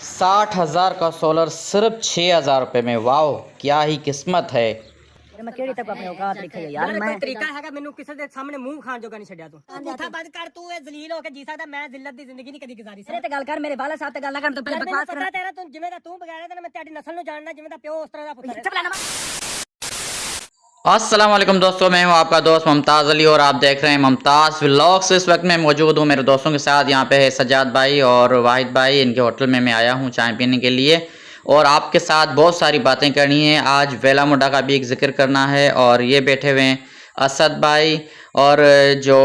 60,000 का सोलर सिर्फ 6,000 रुपये में। वाओ, क्या ही किस्मत है। मैं केड़ी तक अपने औकात लिखी है यार। मैं तरीका हैगा मैनू किसी दे सामने मुंह खान जोगा नहीं छड्या तू पुठा बंद कर तू ए जलील होके जी सकदा मैं जिल्लत दी जिंदगी नहीं कदी गुजारी अरे ते गल कर मेरे बाला साहब ते गल ना कर तो पहले बकवास कर। पता तेरा तू जिवें दा तू बगैर ते मैं तेरी नस्ल नु जानना जिवें दा प्यो उस तरह दा पुत्र चुप रहना। अस्सलाम वालेकुम दोस्तों, मैं हूं आपका दोस्त मुमताज़ अली और आप देख रहे हैं मुमताज़ व्लॉग्स। इस वक्त मैं मौजूद हूं मेरे दोस्तों के साथ। यहाँ पे है सज्जाद भाई और वाहिद भाई। इनके होटल में मैं आया हूं चाय पीने के लिए और आपके साथ बहुत सारी बातें करनी है। आज वेला मुंडा का भी एक जिक्र करना है और ये बैठे हुए हैं असद भाई। और जो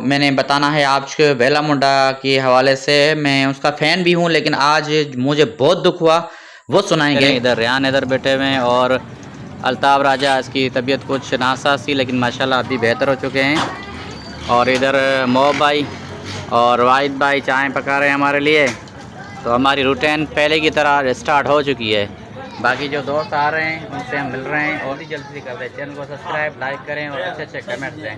मैंने बताना है आज वेला मुंडा के हवाले से, मैं उसका फ़ैन भी हूँ, लेकिन आज मुझे बहुत दुख हुआ, वो सुनाएंगे। इधर रेहान इधर बैठे हुए हैं और अल्ताफ़ राजा, इसकी तबीयत कुछ नासाज थी लेकिन माशाल्लाह अभी बेहतर हो चुके हैं। और इधर मोह भाई और वाहिद भाई चाय पका रहे हैं हमारे लिए। तो हमारी रूटीन पहले की तरह स्टार्ट हो चुकी है। बाकी जो दोस्त आ रहे हैं उनसे हम मिल रहे हैं और भी जल्दी कर रहे हैं। चैनल को सब्सक्राइब लाइक करें और अच्छे अच्छे कमेंट दें।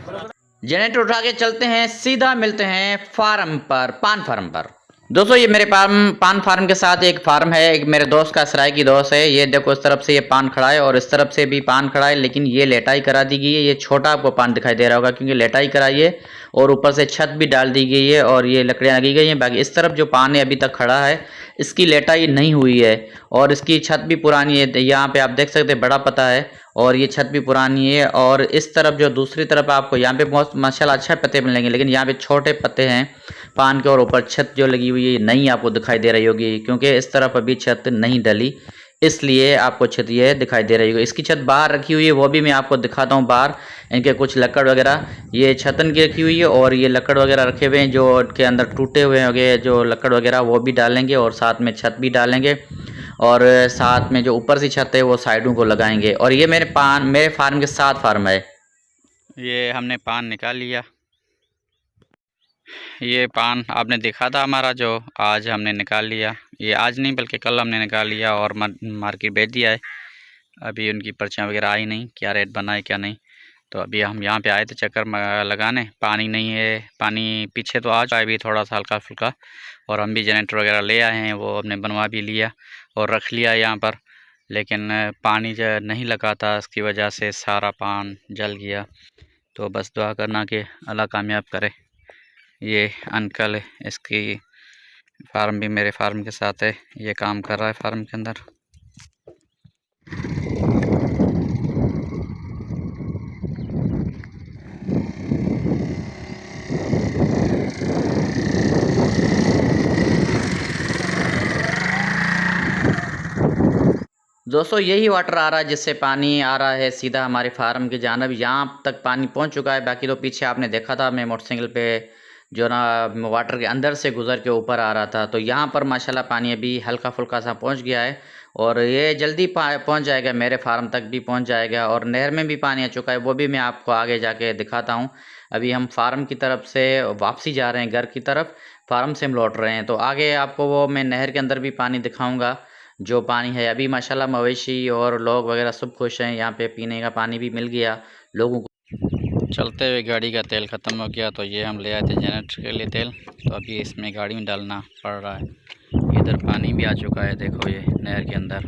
जनरेटर उठा के चलते हैं, सीधा मिलते हैं फार्म पर, पान फार्म पर। दोस्तों ये मेरे पान फार्म के साथ एक फार्म है, एक मेरे दोस्त का सराय की दोस्त है। ये देखो इस तरफ से ये पान खड़ा है और इस तरफ से भी पान खड़ा है, लेकिन ये लेटाई करा दी गई है। ये छोटा आपको पान दिखाई दे रहा होगा क्योंकि लेटाई कराई है और ऊपर से छत भी डाल दी गई है और ये लकड़ियाँ लगी गई हैं। बाकी इस तरफ जो पान है अभी तक खड़ा है, इसकी लेटाई नहीं हुई है और इसकी छत भी पुरानी है। यहाँ पे आप देख सकते हैं बड़ा पता है और ये छत भी पुरानी है। और इस तरफ जो दूसरी तरफ आपको यहाँ पे बहुत माशाल्लाह अच्छे पत्ते मिलेंगे, लेकिन यहाँ पे छोटे पत्ते हैं पान के और ऊपर छत जो लगी हुई है नहीं आपको दिखाई दे रही होगी क्योंकि इस तरफ अभी छत नहीं डली, इसलिए आपको छत ये दिखाई दे रही होगी। इसकी छत बाहर रखी हुई है, वो भी मैं आपको दिखाता हूँ। बाहर इनके कुछ लकड़ वगैरह, ये छतन की रखी हुई है और ये लकड़ वगैरह रखे हुए हैं जो इनके अंदर टूटे हुए होंगे जो लकड़ वगैरह, वो भी डालेंगे और साथ में छत भी डालेंगे और साथ में जो ऊपर से छत है वो साइडों को लगाएंगे। और ये मेरे फार्म के साथ फार्म है। ये हमने पान निकाल लिया। ये पान आपने देखा था हमारा, जो आज हमने निकाल लिया। ये आज नहीं बल्कि कल हमने निकाल लिया और मार्केट बेच दिया है। अभी उनकी पर्चियाँ वगैरह आई नहीं, क्या रेट बना है क्या नहीं। तो अभी हम यहाँ पे आए थे चक्कर लगाने। पानी नहीं है, पानी पीछे तो आ जाए भी थोड़ा सा हल्का फुल्का, और हम भी जनरेटर वगैरह ले आए हैं, वो हमने बनवा भी लिया और रख लिया यहाँ पर। लेकिन पानी जो नहीं लगा था इसकी वजह से सारा पान जल गया। तो बस दुआ करना कि अल्लाह कामयाब करे। ये अंकल इसकी फार्म भी मेरे फार्म के साथ है, ये काम कर रहा है फार्म के अंदर। दोस्तों यही वाटर आ रहा है जिससे पानी आ रहा है सीधा हमारे फार्म की जानब। यहाँ तक पानी पहुँच चुका है। बाकी तो पीछे आपने देखा था मैं मोटरसाइकिल पे जो ना वाटर के अंदर से गुज़र के ऊपर आ रहा था। तो यहाँ पर माशाल्लाह पानी अभी हल्का फुल्का सा पहुँच गया है और ये जल्दी पहुँच जाएगा, मेरे फार्म तक भी पहुँच जाएगा। और नहर में भी पानी आ चुका है, वो भी मैं आपको आगे जाके दिखाता हूँ। अभी हम फार्म की तरफ से वापसी जा रहे हैं, घर की तरफ। फार्म से हम लौट रहे हैं, तो आगे आपको वो मैं नहर के अंदर भी पानी दिखाऊँगा जो पानी है। अभी माशाल्लाह मवेशी और लोग वगैरह सब खुश हैं, यहाँ पे पीने का पानी भी मिल गया लोगों को। चलते हुए गाड़ी का तेल ख़त्म हो गया, तो ये हम ले आए थे जनरेटर के लिए तेल, तो अभी इसमें गाड़ी में डालना पड़ रहा है। इधर पानी भी आ चुका है, देखो ये नहर के अंदर।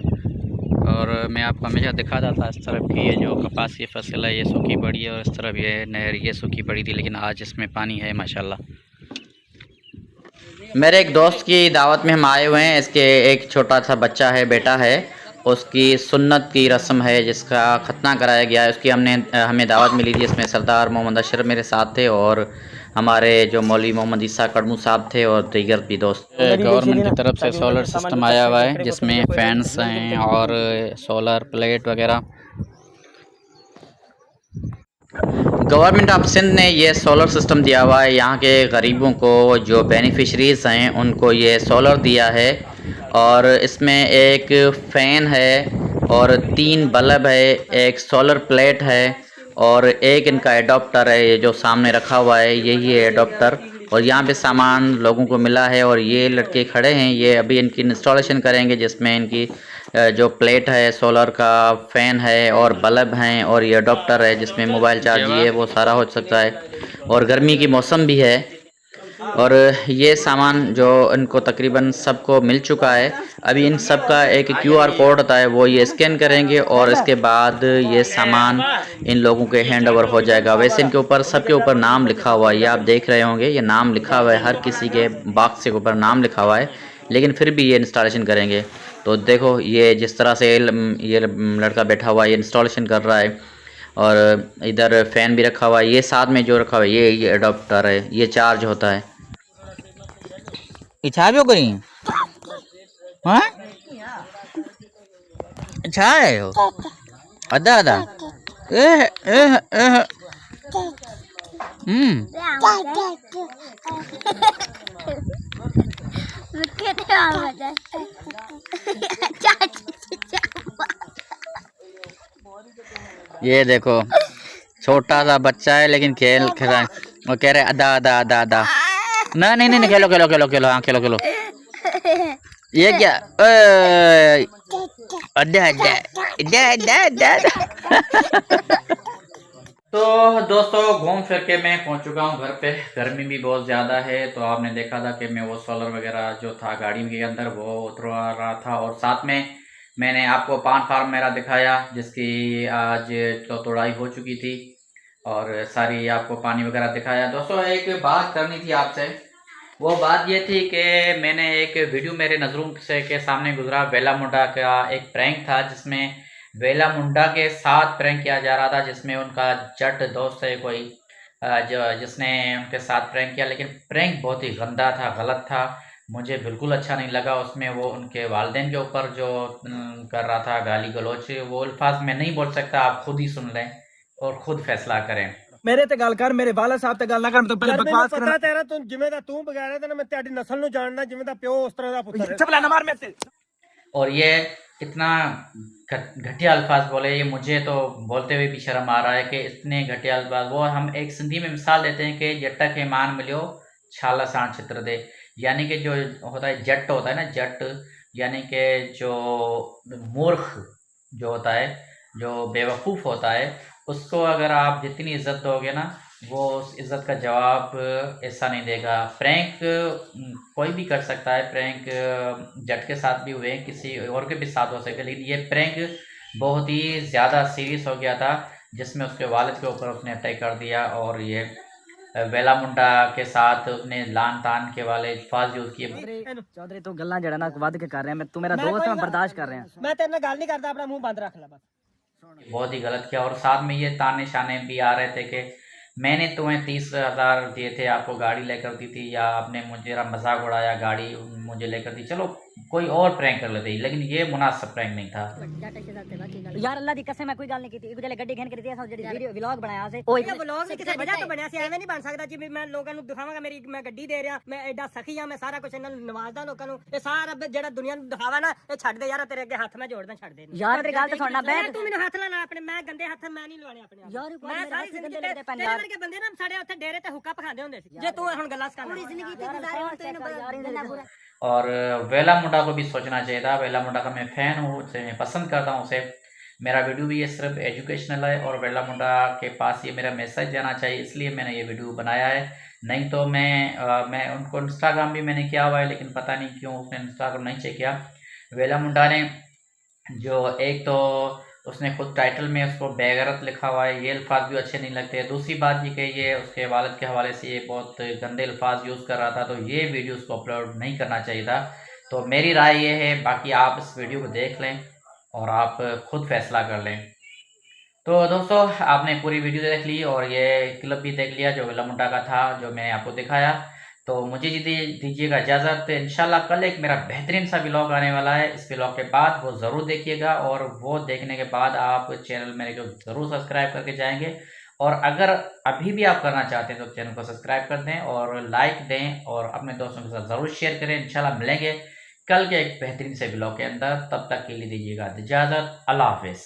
और मैं आपको हमेशा दिखाता था इस तरफ की ये जो कपास की फसल है ये सूखी पड़ी है और इस तरफ ये नहर ये सूखी पड़ी थी, लेकिन आज इसमें पानी है माशाल्लाह। मेरे एक दोस्त की दावत में हम आए हुए हैं। इसके एक छोटा सा बच्चा है, बेटा है, उसकी सुन्नत की रस्म है जिसका खतना कराया गया है। उसकी हमें दावत मिली थी। इसमें सरदार मोहम्मद अशरफ मेरे साथ थे और हमारे जो मौलवी मोहम्मद ईसा कड़मू साहब थे और दीगर भी दोस्त। गवर्नमेंट की तरफ से सोलर सिस्टम आया हुआ है जिसमें फैंस हैं और सोलर प्लेट वगैरह। गवर्नमेंट ऑफ सिंध ने ये सोलर सिस्टम दिया हुआ है। यहाँ के गरीबों को जो बेनिफिशरीज़ हैं उनको ये सोलर दिया है और इसमें एक फ़ैन है और 3 बल्ब है, एक सोलर प्लेट है और एक इनका एडोप्टर है। ये जो सामने रखा हुआ है यही है एडोप्टर। और यहाँ पे सामान लोगों को मिला है और ये लड़के खड़े हैं, ये अभी इनकी इंस्टॉलेशन करेंगे जिसमें इनकी जो प्लेट है, सोलर का फ़ैन है और बल्ब हैं और ये अडोप्टर है जिसमें मोबाइल चार्ज ये वो सारा हो सकता है। और गर्मी की मौसम भी है और ये सामान जो इनको तकरीबन सबको मिल चुका है। अभी इन सब का एक QR कोड होता है, वो ये स्कैन करेंगे और इसके बाद ये सामान इन लोगों के हैंड ओवर हो जाएगा। वैसे इनके ऊपर सबके ऊपर नाम लिखा हुआ है, ये आप देख रहे होंगे, ये नाम लिखा हुआ है, हर किसी के बॉक्स के ऊपर नाम लिखा हुआ है, लेकिन फिर भी ये इंस्टॉलेशन करेंगे। तो देखो ये जिस तरह से ये लड़का बैठा हुआ है, ये इंस्टॉलेशन कर रहा है। और इधर फैन भी रखा हुआ है, ये साथ में जो रखा हुआ है ये अडोप्टर है, ये चार्ज होता है। इच्छा भी करी हाँ अच्छा है हो अदा अदा ये देखो छोटा सा बच्चा है लेकिन खेल रहा है। वो कह रहे अदा अदा अदा अदा ना नहीं खेलो खेलो खेलो खेलो हाँ खेलो खेलो। ये क्या अदा अदा अदा अदा अदा। तो दोस्तों घूम फिर के मैं पहुंच चुका हूं घर पे। गर्मी भी बहुत ज़्यादा है, तो आपने देखा था कि मैं वो सोलर वगैरह जो था गाड़ी के अंदर वो उतरवा रहा था, और साथ में मैंने आपको पान फार्म मेरा दिखाया जिसकी आज तो तोड़ाई हो चुकी थी, और सारी आपको पानी वगैरह दिखाया। दोस्तों एक बात करनी थी आपसे, वो बात ये थी कि मैंने एक वीडियो मेरे नज़रों से के सामने गुजरा, वेला मुंडा का एक प्रैंक था जिसमें वेला मुंडा के साथ प्रैंक किया जा रहा था, जिसमें उनका जट दोस्त है कोई जिसने उनके साथ प्रैंक किया, लेकिन प्रैंक बहुत ही गंदा था, गलत था, मुझे बिल्कुल अच्छा नहीं लगा। उसमें वो उनके वालिदैन के ऊपर जो कर रहा था गाली गलौच, वो अल्फाज मैं नहीं बोल सकता, आप खुद ही सुन लें और खुद फैसला करें। मेरे ते गल कर, मेरे वाला साहब ते गल ना कर, मैं तो पहले बकवास पता करना। तेरा तू जिਵੇਂ ਦਾ ਤੂੰ ਬਗਾੜਿਆ ਤੇ ਮੈਂ ਤੁਹਾਡੀ ਨਸਲ ਨੂੰ ਜਾਣਦਾ, ਜਿਵੇਂ ਦਾ ਪਿਓ ਉਸ ਤਰ੍ਹਾਂ ਦਾ ਪੁੱਤਰ ਹੈ। चपला न मार मेरे से। और ये इतना घटिया अल्फाज बोले, ये मुझे तो बोलते हुए भी शर्म आ रहा है कि इतने घटिया अल्फाज। वो हम एक सिंधी में मिसाल देते हैं कि जट्टा के मान मिलियो छाला साण चित्र दे, यानी कि जो होता है जट होता है ना, जट यानी कि जो मूर्ख जो होता है, जो बेवकूफ़ होता है, उसको अगर आप जितनी इज्जत दोगे ना, वो उस इज़्ज़त का जवाब ऐसा नहीं देगा। प्रैंक कोई भी कर सकता है, प्रैंक जट के साथ भी हुए, किसी और के भी साथ हो सकते, लेकिन ये प्रैंक बहुत ही ज़्यादा सीरियस हो गया था, जिसमें उसके वालिद के ऊपर उसने अटैक कर दिया, और ये वेला मुंडा के साथ उसने लान तान के वाले अल्फाज यूज़ किए। चौधरी तू गल्ला जड़ा ना वध के कर रहे हैं, मैं तू मेरा दोस्त है, मैं बर्दाश्त कर रहे हैं। मैं तेरे ਨਾਲ ਗੱਲ नहीं करता, अपना मुंह बंद रख ले बस। बहुत ही गलत किया, और साथ में ये ताने शाने भी आ रहे थे कि मैंने तुम्हें 30,000 दिए थे, आपको गाड़ी लेकर दी थी, या आपने मुझे मजाक उड़ाया, गाड़ी मुझे लेकर दी, चलो कोई और प्रैंक कर लेते, लेकिन ये मुनासिब प्रैंक नहीं था। यार अल्लाह दी कसम मैं कोई गल नहीं की थी, गुजले गड्डी घेन के दी असा जेडी वीडियो व्लॉग बनाया से ਉਹ ਇਹ ਵਲੌਗ ਵੀ ਕਿਸੇ ਵਜ੍ਹਾ ਤੋਂ ਬਣਿਆ ਸੀ, ਐਵੇਂ ਨਹੀਂ ਬਣ ਸਕਦਾ ਜੀ ਵੀ ਮੈਂ ਲੋਕਾਂ ਨੂੰ ਦਿਖਾਵਾਂਗਾ ਮੇਰੀ ਮੈਂ ਗੱਡੀ ਦੇ ਰਿਹਾ, ਮੈਂ ਐਡਾ ਸਖੀ ਆ, ਮੈਂ ਸਾਰਾ ਕੁਝ ਇਹਨਾਂ ਨੂੰ ਨਵਾਜ਼ਦਾ ਲੋਕਾਂ ਨੂੰ। ਇਹ ਸਾਰਾ ਜਿਹੜਾ ਦੁਨੀਆ ਨੂੰ ਦਿਖਾਵਾ ਨਾ, ਇਹ ਛੱਡ ਦੇ ਯਾਰ, ਤੇਰੇ ਅੱਗੇ ਹੱਥ ਮੈਂ ਜੋੜਦਾ, ਛੱਡ ਦੇ यार तेरी गल तो सुनना बे ਤੂੰ ਮੈਨੂੰ ਹੱਥ ਲਾ ਆਪਣੇ, ਮੈਂ ਗੰਦੇ ਹੱਥ ਮੈਂ ਨਹੀਂ ਲਵਾਣੇ ਆਪਣੇ ਆਪ। यार ਮੈਂ ਸਾਰੀ ਜ਼ਿੰਦਗੀ ਤੇਰੇ ਵਰਗੇ ਬੰਦੇ ਨਾ ਸਾਡੇ ਉੱਥੇ ਡੇਰੇ ਤੇ ਹੁੱਕਾ ਪਖਾਉਂਦੇ ਹੁੰਦੇ ਸੀ, ਜੇ ਤੂੰ ਹੁਣ ਗੱਲਾਂ ਸਿਖਾਉਣਾ। और वेला मुंडा को भी सोचना चाहिए था। वेला मुंडा का मैं फ़ैन हूँ, उसे मैं पसंद करता हूँ उसे। मेरा वीडियो भी ये सिर्फ एजुकेशनल है, और वेला मुंडा के पास ये मेरा मैसेज जाना चाहिए, इसलिए मैंने ये वीडियो बनाया है। नहीं तो मैं उनको इंस्टाग्राम भी मैंने किया हुआ है, लेकिन पता नहीं क्यों उसने इंस्टाग्राम नहीं चेक किया। वेला मुंडा ने जो एक तो उसने खुद टाइटल में उसको बेगैरत लिखा हुआ है, ये अल्फाज भी अच्छे नहीं लगते। दूसरी बात ये कि ये उसके वालिद के हवाले से ये बहुत गंदे अल्फाज यूज़ कर रहा था, तो ये वीडियो उसको अपलोड नहीं करना चाहिए था। तो मेरी राय ये है, बाकी आप इस वीडियो को देख लें और आप खुद फैसला कर लें। तो दोस्तों आपने पूरी वीडियो देख ली और ये क्लिप भी देख लिया जो वेला मुंडा का था, जो मैंने आपको दिखाया। तो मुझे दीजिएगा इजाज़त। इंशाल्लाह कल एक मेरा बेहतरीन सा व्लॉग आने वाला है, इस व्लॉग के बाद वो ज़रूर देखिएगा, और वो देखने के बाद आप चैनल मेरे को ज़रूर सब्सक्राइब करके जाएंगे। और अगर अभी भी आप करना चाहते हैं तो चैनल को सब्सक्राइब कर दें और लाइक दें, और अपने दोस्तों के साथ ज़रूर शेयर करें। इंशाल्लाह मिलेंगे कल के एक बेहतरीन से व्लॉग के अंदर, तब तक के लिए दीजिएगा इजाज़त। अल्लाह हाफ़िज़।